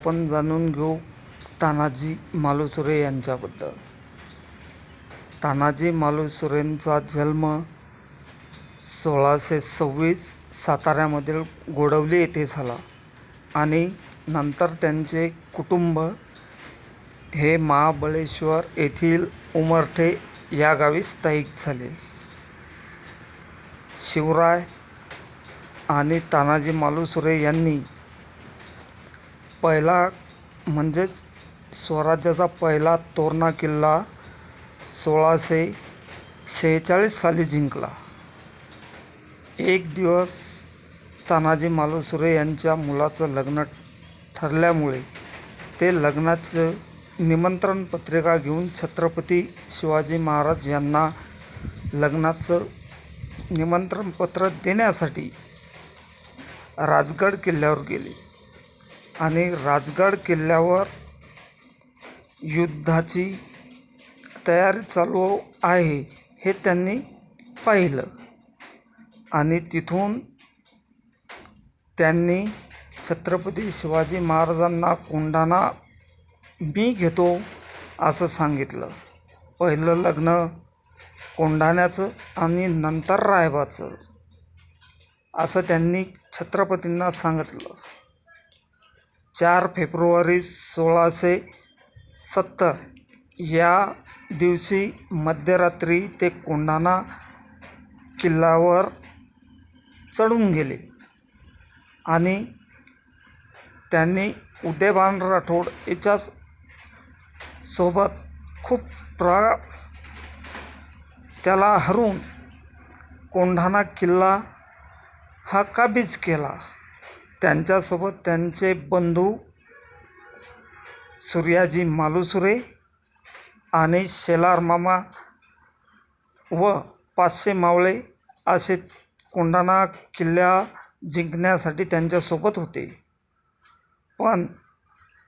आपण जाणून घेऊ तानाजी मालुसरे यांच्याबद्दल. तानाजी मालुसरेंचा जन्म 1626 साताऱ्यामधील गोडवली येथे झाला आणि नंतर त्यांचे कुटुंब हे महाबळेश्वर येथील उमरठे या गावी स्थायिक झाले. शिवराय आणि तानाजी मालुसरे यांनी पहिला म्हणजेच स्वराज्याचा पहिला तोरणा किल्ला 1646 साली जिंकला. एक दिवस तानाजी मालुसरे यांच्या मुलाचं लग्न ठरल्यामुळे ते लग्नाचं निमंत्रण पत्रिका घेऊन छत्रपती शिवाजी महाराज यांना लग्नाचं निमंत्रणपत्र देण्यासाठी राजगड किल्ल्यावर गेले आणि राजगड किल्ल्यावर युद्धाची तयारी चालू आहे हे त्यांनी पाहिलं आणि तिथून त्यांनी छत्रपती शिवाजी महाराजांना कोंढाणा मी घेतो असं सांगितलं. पहिलं लग्न कोंढाण्याचं आणि नंतर रायबाचं असं त्यांनी छत्रपतींना सांगितलं. 4 फेब्रुवारी 1670 या दिवशी मध्यरात्री ते कोंढाणा किल्ल्यावर चढून गेले आणि त्यांनी उदयभान राठोड याच्या सोबत खूप त्याला हरवून कोंढाणा किल्ला हा काबीज केला. त्यांच्यासोबत त्यांचे बंधू सूर्याजी मालुसरे आणि शेलार मामा व 500 मावळे असे कोंढाणा किल्ला जिंकण्यासाठी त्यांच्यासोबत होते. पण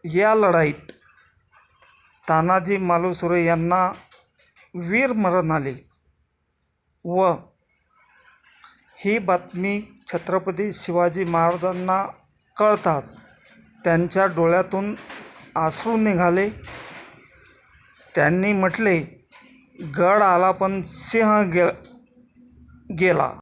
या लढाईत तानाजी मालुसरे यांना वीरमरण आले व ही बातमी छत्रपती शिवाजी महाराजांना कळताच त्यांच्या डोळ्यातून अश्रू निघाले. त्यांनी म्हटले, गड आला पण सिंह गेला.